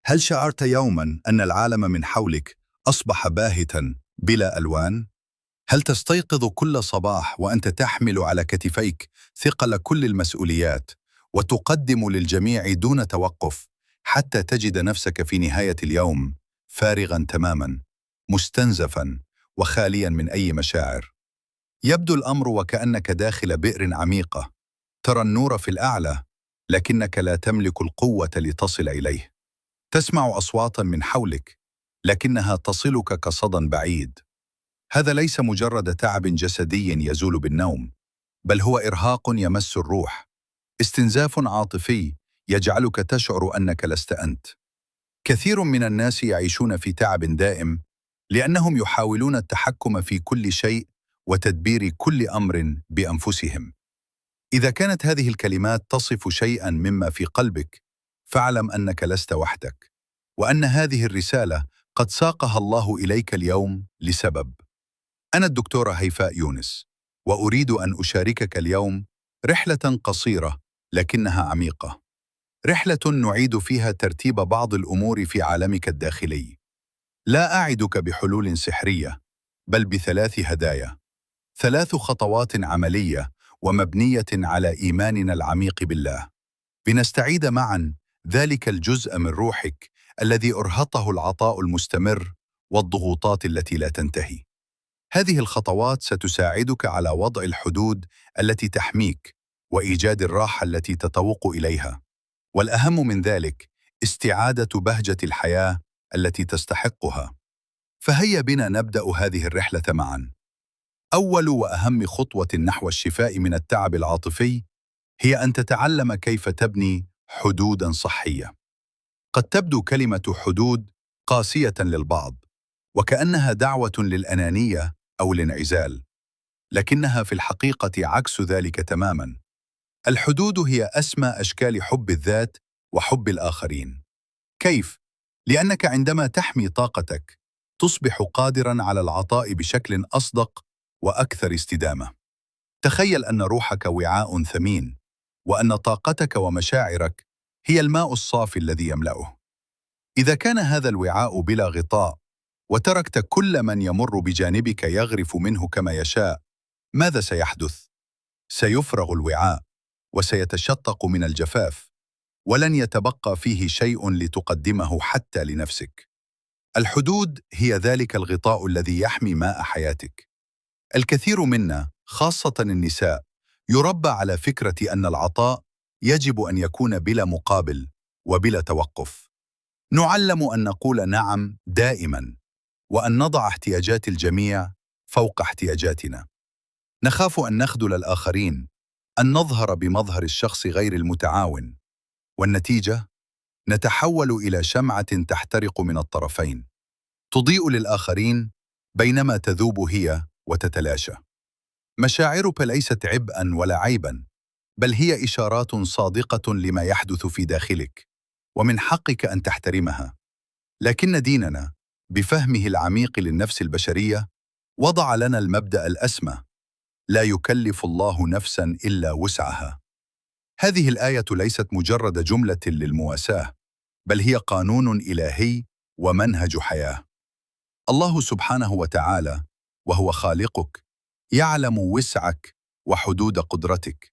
هل شعرت يوماً أن العالم من حولك أصبح باهتاً بلا ألوان؟ هل تستيقظ كل صباح وأنت تحمل على كتفيك ثقل كل المسؤوليات وتقدم للجميع دون توقف حتى تجد نفسك في نهاية اليوم فارغاً تماماً، مستنزفاً وخالياً من أي مشاعر؟ يبدو الأمر وكأنك داخل بئر عميقة، ترى النور في الأعلى لكنك لا تملك القوة لتصل إليه. تسمع أصواتاً من حولك لكنها تصلك كصدى بعيد. هذا ليس مجرد تعب جسدي يزول بالنوم، بل هو إرهاق يمس الروح، استنزاف عاطفي يجعلك تشعر أنك لست أنت. كثير من الناس يعيشون في تعب دائم لأنهم يحاولون التحكم في كل شيء وتدبير كل أمر بأنفسهم. إذا كانت هذه الكلمات تصف شيئاً مما في قلبك، فاعلم أنك لست وحدك، وأن هذه الرسالة قد ساقها الله إليك اليوم لسبب. أنا الدكتورة هيفاء يونس، وأريد أن أشاركك اليوم رحلة قصيرة لكنها عميقة، رحلة نعيد فيها ترتيب بعض الأمور في عالمك الداخلي. لا أعدك بحلول سحرية، بل بثلاث هدايا، ثلاث خطوات عملية ومبنية على إيماننا العميق بالله، لنستعيد معاً ذلك الجزء من روحك الذي أرهقه العطاء المستمر والضغوطات التي لا تنتهي. هذه الخطوات ستساعدك على وضع الحدود التي تحميك وإيجاد الراحة التي تتوق إليها، والأهم من ذلك استعادة بهجة الحياة التي تستحقها. فهيا بنا نبدأ هذه الرحلة معاً. أول وأهم خطوة نحو الشفاء من التعب العاطفي هي أن تتعلم كيف تبني حدوداً صحية. قد تبدو كلمة حدود قاسية للبعض، وكأنها دعوة للأنانية أو الانعزال، لكنها في الحقيقة عكس ذلك تماماً. الحدود هي أسمى أشكال حب الذات وحب الآخرين. كيف؟ لأنك عندما تحمي طاقتك، تصبح قادراً على العطاء بشكل أصدق وأكثر استدامة. تخيل أن روحك وعاء ثمين، وأن طاقتك ومشاعرك هي الماء الصافي الذي يملأه. إذا كان هذا الوعاء بلا غطاء، وتركت كل من يمر بجانبك يغرف منه كما يشاء، ماذا سيحدث؟ سيفرغ الوعاء، وسيتشقق من الجفاف، ولن يتبقى فيه شيء لتقدمه حتى لنفسك. الحدود هي ذلك الغطاء الذي يحمي ماء حياتك. الكثير منا، خاصة النساء، يربى على فكرة أن العطاء يجب أن يكون بلا مقابل وبلا توقف. نعلم أن نقول نعم دائماً، وأن نضع احتياجات الجميع فوق احتياجاتنا. نخاف أن نخذل الآخرين، أن نظهر بمظهر الشخص غير المتعاون، والنتيجة نتحول إلى شمعة تحترق من الطرفين، تضيء للآخرين بينما تذوب هي وتتلاشى. مشاعرك ليست عبئاً ولا عيباً، بل هي إشارات صادقة لما يحدث في داخلك، ومن حقك أن تحترمها. لكن ديننا، بفهمه العميق للنفس البشرية، وضع لنا المبدأ الأسمى: لا يكلف الله نفساً إلا وسعها. هذه الآية ليست مجرد جملة للمواساة، بل هي قانون إلهي ومنهج حياة. الله سبحانه وتعالى، وهو خالقك، يعلم وسعك وحدود قدرتك.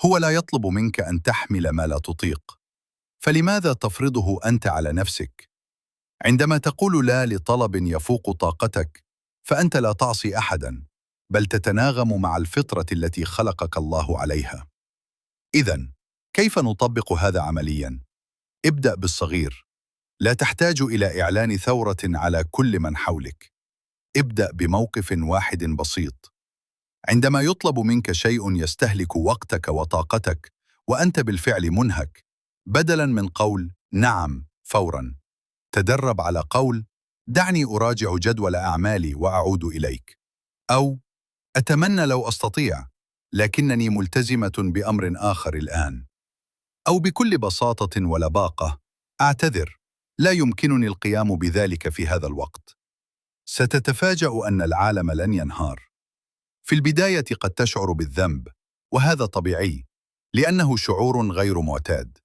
هو لا يطلب منك أن تحمل ما لا تطيق، فلماذا تفرضه أنت على نفسك؟ عندما تقول لا لطلب يفوق طاقتك، فأنت لا تعصي أحداً، بل تتناغم مع الفطرة التي خلقك الله عليها. إذن، كيف نطبق هذا عملياً؟ ابدأ بالصغير. لا تحتاج إلى إعلان ثورة على كل من حولك. ابدأ بموقف واحد بسيط. عندما يطلب منك شيء يستهلك وقتك وطاقتك وأنت بالفعل منهك، بدلاً من قول نعم فوراً، تدرب على قول دعني أراجع جدول أعمالي وأعود إليك، أو أتمنى لو أستطيع، لكنني ملتزمة بأمر آخر الآن، أو بكل بساطة ولباقة أعتذر، لا يمكنني القيام بذلك في هذا الوقت. ستتفاجأ أن العالم لن ينهار. في البداية قد تشعر بالذنب، وهذا طبيعي، لأنه شعور غير معتاد.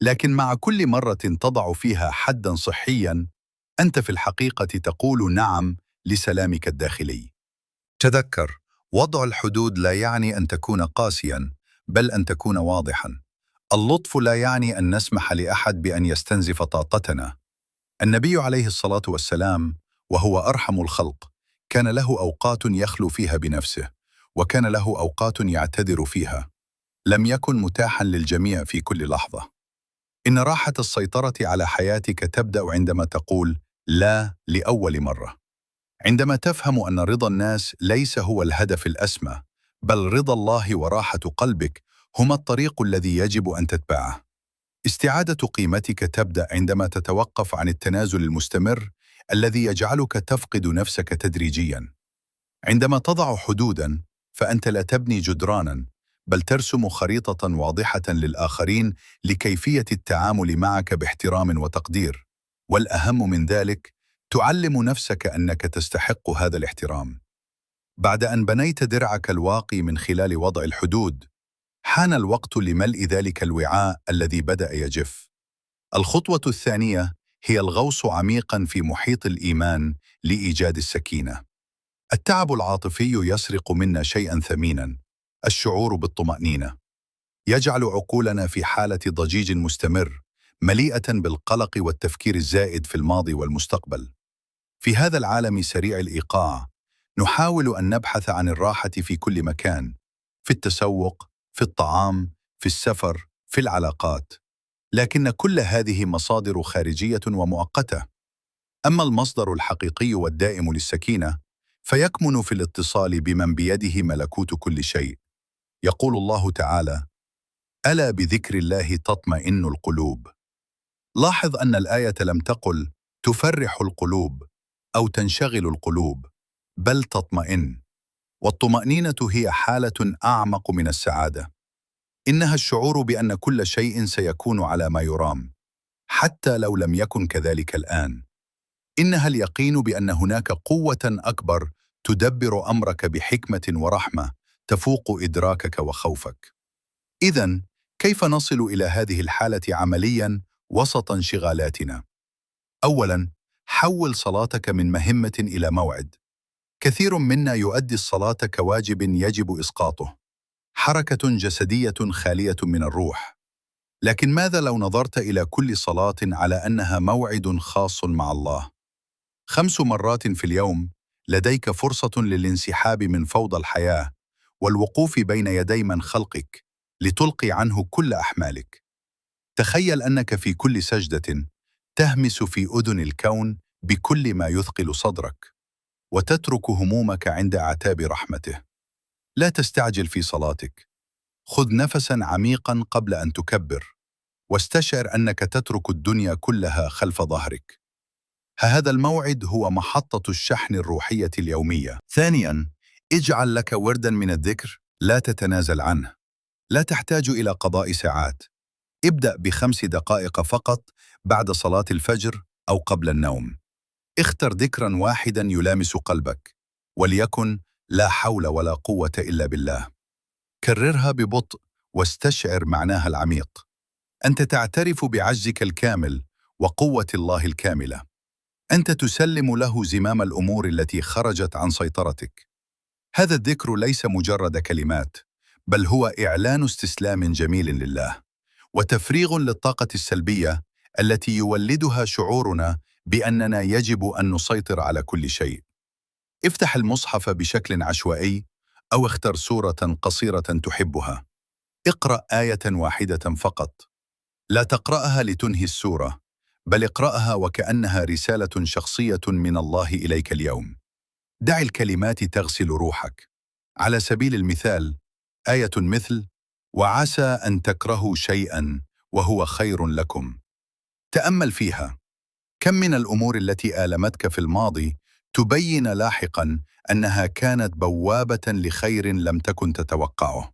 لكن مع كل مرة تضع فيها حداً صحياً، أنت في الحقيقة تقول نعم لسلامك الداخلي. تذكر، وضع الحدود لا يعني أن تكون قاسياً، بل أن تكون واضحاً. اللطف لا يعني أن نسمح لأحد بأن يستنزف طاقتنا. النبي عليه الصلاة والسلام، وهو أرحم الخلق، كان له أوقات يخلو فيها بنفسه، وكان له أوقات يعتذر فيها. لم يكن متاحاً للجميع في كل لحظة. إن راحة السيطرة على حياتك تبدأ عندما تقول لا لأول مرة. عندما تفهم أن رضا الناس ليس هو الهدف الأسمى، بل رضا الله وراحة قلبك هما الطريق الذي يجب أن تتبعه. استعادة قيمتك تبدأ عندما تتوقف عن التنازل المستمر الذي يجعلك تفقد نفسك تدريجياً. عندما تضع حدوداً، فأنت لا تبني جدرانا، بل ترسم خريطة واضحة للآخرين لكيفية التعامل معك باحترام وتقدير. والأهم من ذلك، تعلم نفسك أنك تستحق هذا الاحترام. بعد أن بنيت درعك الواقي من خلال وضع الحدود، حان الوقت لملء ذلك الوعاء الذي بدأ يجف. الخطوة الثانية هي الغوص عميقاً في محيط الإيمان لإيجاد السكينة. التعب العاطفي يسرق منا شيئاً ثميناً، الشعور بالطمأنينة. يجعل عقولنا في حالة ضجيج مستمر، مليئة بالقلق والتفكير الزائد في الماضي والمستقبل. في هذا العالم سريع الإيقاع، نحاول أن نبحث عن الراحة في كل مكان، في التسوق، في الطعام، في السفر، في العلاقات. لكن كل هذه مصادر خارجية ومؤقتة. أما المصدر الحقيقي والدائم للسكينة فيكمن في الاتصال بمن بيده ملكوت كل شيء. يقول الله تعالى: ألا بذكر الله تطمئن القلوب. لاحظ أن الآية لم تقل تفرح القلوب أو تنشغل القلوب، بل تطمئن. والطمأنينة هي حالة أعمق من السعادة. إنها الشعور بأن كل شيء سيكون على ما يرام، حتى لو لم يكن كذلك الآن. إنها اليقين بأن هناك قوة أكبر تدبر أمرك بحكمة ورحمة تفوق إدراكك وخوفك. إذن، كيف نصل إلى هذه الحالة عملياً وسط انشغالاتنا؟ أولاً، حول صلاتك من مهمة إلى موعد. كثير منا يؤدي الصلاة كواجب يجب إسقاطه، حركة جسدية خالية من الروح. لكن ماذا لو نظرت إلى كل صلاة على أنها موعد خاص مع الله؟ 5 مرات في اليوم لديك فرصة للانسحاب من فوضى الحياة والوقوف بين يدي من خلقك لتلقي عنه كل أحمالك. تخيل أنك في كل سجدة تهمس في أذن الكون بكل ما يثقل صدرك، وتترك همومك عند أعتاب رحمته. لا تستعجل في صلاتك. خذ نفساً عميقاً قبل أن تكبر، واستشعر أنك تترك الدنيا كلها خلف ظهرك. هذا الموعد هو محطة الشحن الروحية اليومية. ثانياً، اجعل لك ورداً من الذكر لا تتنازل عنه. لا تحتاج إلى قضاء ساعات. ابدأ ب5 دقائق فقط بعد صلاة الفجر أو قبل النوم. اختر ذكراً واحداً يلامس قلبك، وليكن لا حول ولا قوة إلا بالله. كررها ببطء واستشعر معناها العميق. أنت تعترف بعجزك الكامل وقوة الله الكاملة. أنت تسلم له زمام الأمور التي خرجت عن سيطرتك. هذا الذكر ليس مجرد كلمات، بل هو إعلان استسلام جميل لله، وتفريغ للطاقة السلبية التي يولدها شعورنا بأننا يجب أن نسيطر على كل شيء. افتح المصحف بشكل عشوائي، أو اختر سورة قصيرة تحبها. اقرأ آية واحدة فقط. لا تقرأها لتنهي السورة، بل اقرأها وكأنها رسالة شخصية من الله إليك اليوم. دع الكلمات تغسل روحك. على سبيل المثال، آية مثل: وعسى أن تكرهوا شيئاً وهو خير لكم. تأمل فيها. كم من الأمور التي آلمتك في الماضي تبين لاحقاً أنها كانت بوابة لخير لم تكن تتوقعه.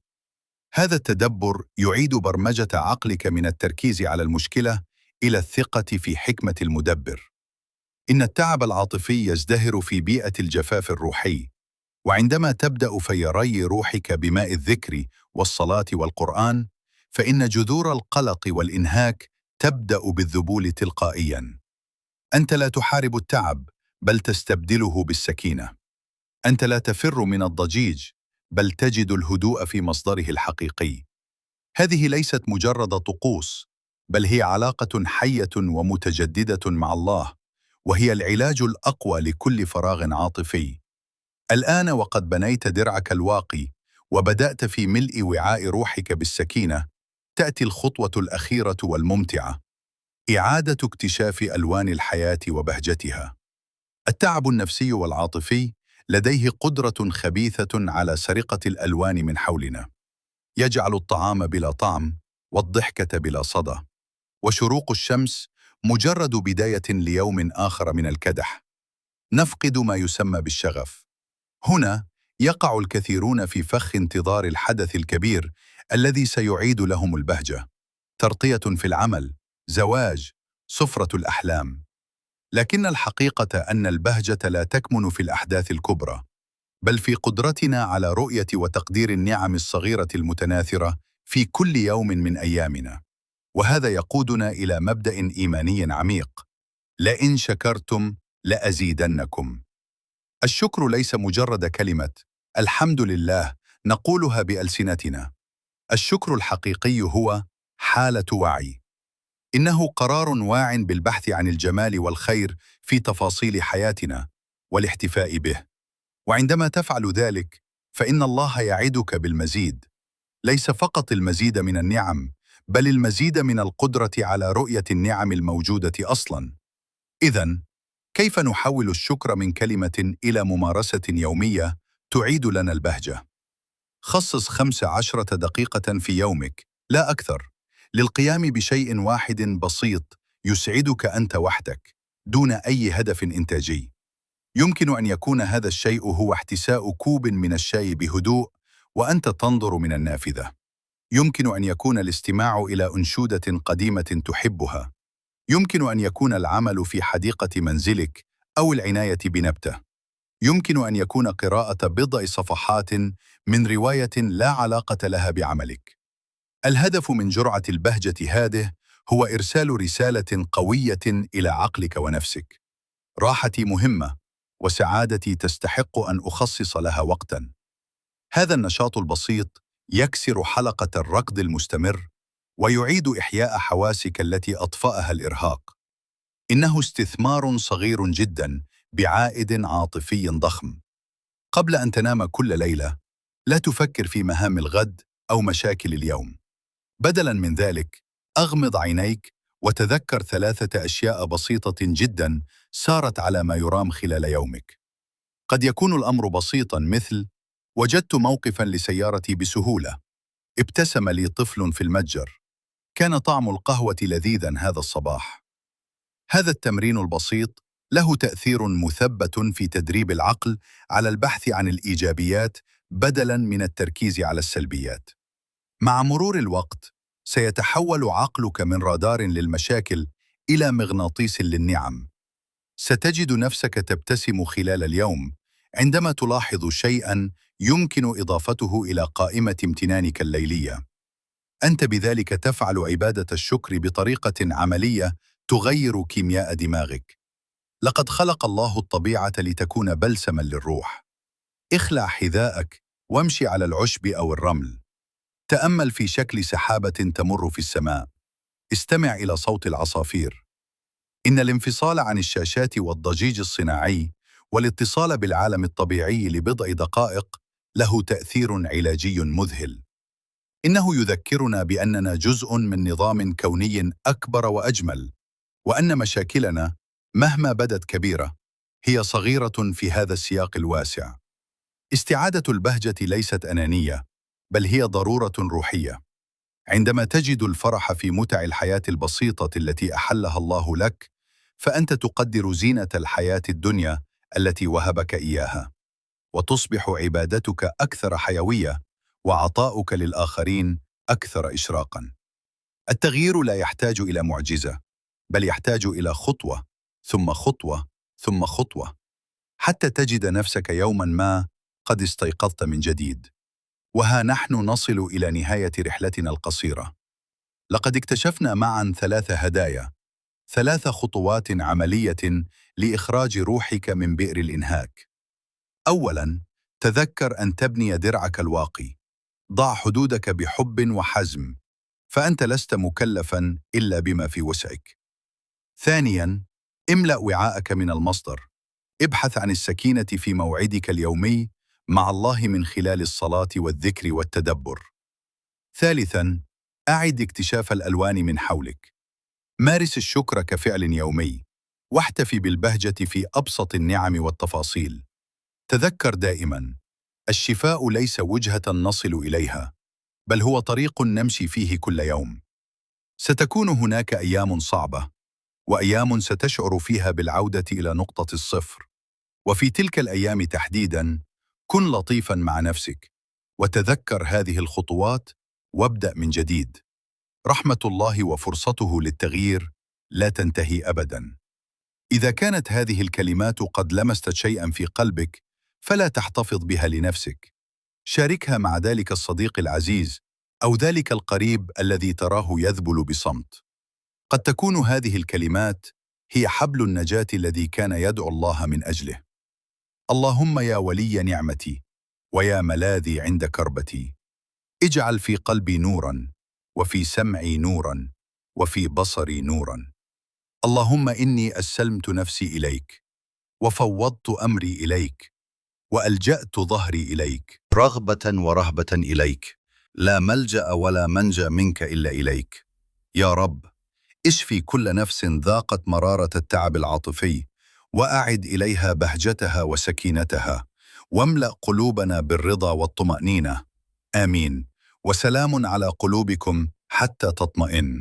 هذا التدبر يعيد برمجة عقلك من التركيز على المشكلة إلى الثقة في حكمة المدبر. إن التعب العاطفي يزدهر في بيئة الجفاف الروحي، وعندما تبدأ في ري روحك بماء الذكر والصلاة والقرآن، فإن جذور القلق والإنهاك تبدأ بالذبول تلقائياً. أنت لا تحارب التعب، بل تستبدله بالسكينة. أنت لا تفر من الضجيج، بل تجد الهدوء في مصدره الحقيقي. هذه ليست مجرد طقوس، بل هي علاقة حية ومتجددة مع الله، وهي العلاج الأقوى لكل فراغ عاطفي. الآن وقد بنيت درعك الواقي وبدأت في ملء وعاء روحك بالسكينة، تأتي الخطوة الأخيرة والممتعة: إعادة اكتشاف ألوان الحياة وبهجتها. التعب النفسي والعاطفي لديه قدرة خبيثة على سرقة الألوان من حولنا. يجعل الطعام بلا طعم، والضحكة بلا صدى، وشروق الشمس مجرد بداية ليوم آخر من الكدح. نفقد ما يسمى بالشغف. هنا يقع الكثيرون في فخ انتظار الحدث الكبير الذي سيعيد لهم البهجة: ترقية في العمل، زواج، سفرة الأحلام. لكن الحقيقة أن البهجة لا تكمن في الأحداث الكبرى، بل في قدرتنا على رؤية وتقدير النعم الصغيرة المتناثرة في كل يوم من أيامنا. وهذا يقودنا إلى مبدأ إيماني عميق: لئن شكرتم لأزيدنكم. الشكر ليس مجرد كلمة الحمد لله نقولها بألسنتنا. الشكر الحقيقي هو حالة وعي. إنه قرار واع بالبحث عن الجمال والخير في تفاصيل حياتنا والاحتفاء به. وعندما تفعل ذلك، فإن الله يعدك بالمزيد، ليس فقط المزيد من النعم، بل المزيد من القدرة على رؤية النعم الموجودة أصلاً. إذن، كيف نحول الشكر من كلمة إلى ممارسة يومية تعيد لنا البهجة؟ خصص 15 دقيقة في يومك، لا أكثر، للقيام بشيء واحد بسيط يسعدك أنت وحدك، دون أي هدف إنتاجي. يمكن أن يكون هذا الشيء هو احتساء كوب من الشاي بهدوء وأنت تنظر من النافذة. يمكن أن يكون الاستماع إلى أنشودة قديمة تحبها. يمكن أن يكون العمل في حديقة منزلك أو العناية بنبتة. يمكن أن يكون قراءة بضع صفحات من رواية لا علاقة لها بعملك. الهدف من جرعة البهجة هذه هو إرسال رسالة قوية إلى عقلك ونفسك: راحتي مهمة، وسعادتي تستحق أن أخصص لها وقتاً. هذا النشاط البسيط يكسر حلقة الركض المستمر ويعيد إحياء حواسك التي أطفأها الإرهاق. إنه استثمار صغير جداً بعائد عاطفي ضخم. قبل أن تنام كل ليلة، لا تفكر في مهام الغد أو مشاكل اليوم. بدلاً من ذلك، أغمض عينيك وتذكر 3 أشياء بسيطة جداً سارت على ما يرام خلال يومك. قد يكون الأمر بسيطاً، مثل: وجدت موقفاً لسيارتي بسهولة، ابتسم لي طفل في المتجر، كان طعم القهوة لذيذاً هذا الصباح. هذا التمرين البسيط له تأثير مثبت في تدريب العقل على البحث عن الإيجابيات بدلاً من التركيز على السلبيات. مع مرور الوقت، سيتحول عقلك من رادار للمشاكل إلى مغناطيس للنعم. ستجد نفسك تبتسم خلال اليوم عندما تلاحظ شيئاً يمكن إضافته إلى قائمة امتنانك الليلية. أنت بذلك تفعل عبادة الشكر بطريقة عملية تغير كيمياء دماغك. لقد خلق الله الطبيعة لتكون بلسماً للروح. اخلع حذاءك وامشي على العشب أو الرمل. تأمل في شكل سحابة تمر في السماء. استمع إلى صوت العصافير. إن الانفصال عن الشاشات والضجيج الصناعي والاتصال بالعالم الطبيعي لبضع دقائق له تأثير علاجي مذهل. إنه يذكرنا بأننا جزء من نظام كوني أكبر وأجمل، وأن مشاكلنا مهما بدت كبيرة هي صغيرة في هذا السياق الواسع. استعادة البهجة ليست أنانية، بل هي ضرورة روحية. عندما تجد الفرح في متع الحياة البسيطة التي أحلها الله لك، فأنت تقدر زينة الحياة الدنيا التي وهبك إياها، وتصبح عبادتك أكثر حيوية وعطاؤك للآخرين أكثر إشراقاً. التغيير لا يحتاج إلى معجزة، بل يحتاج إلى خطوة ثم خطوة ثم خطوة، حتى تجد نفسك يوماً ما قد استيقظت من جديد. وها نحن نصل إلى نهاية رحلتنا القصيرة. لقد اكتشفنا معا 3 هدايا، 3 خطوات عملية لإخراج روحك من بئر الإنهاك. أولاً، تذكر أن تبني درعك الواقي. ضع حدودك بحب وحزم، فأنت لست مكلفاً إلا بما في وسعك. ثانياً، املأ وعاءك من المصدر. ابحث عن السكينة في موعدك اليومي مع الله من خلال الصلاة والذكر والتدبر. ثالثاً، أعد اكتشاف الألوان من حولك. مارس الشكر كفعل يومي، واحتفي بالبهجة في أبسط النعم والتفاصيل. تذكر دائماً، الشفاء ليس وجهة نصل إليها، بل هو طريق نمشي فيه كل يوم. ستكون هناك أيام صعبة، وأيام ستشعر فيها بالعودة إلى نقطة الصفر. وفي تلك الأيام تحديداً، كن لطيفاً مع نفسك، وتذكر هذه الخطوات، وابدأ من جديد. رحمة الله وفرصته للتغيير لا تنتهي أبداً. إذا كانت هذه الكلمات قد لمست شيئاً في قلبك، فلا تحتفظ بها لنفسك. شاركها مع ذلك الصديق العزيز أو ذلك القريب الذي تراه يذبل بصمت. قد تكون هذه الكلمات هي حبل النجاة الذي كان يدعو الله من أجله. اللهم يا ولي نعمتي، ويا ملاذي عند كربتي، اجعل في قلبي نوراً، وفي سمعي نوراً، وفي بصري نوراً. اللهم إني أسلمت نفسي إليك، وفوضت أمري إليك، وألجأت ظهري إليك، رغبة ورهبة إليك. لا ملجأ ولا منجأ منك إلا إليك. يا رب، اشفي كل نفس ذاقت مرارة التعب العاطفي، وأعد إليها بهجتها وسكينتها، واملأ قلوبنا بالرضا والطمأنينة. آمين. وسلام على قلوبكم حتى تطمئن.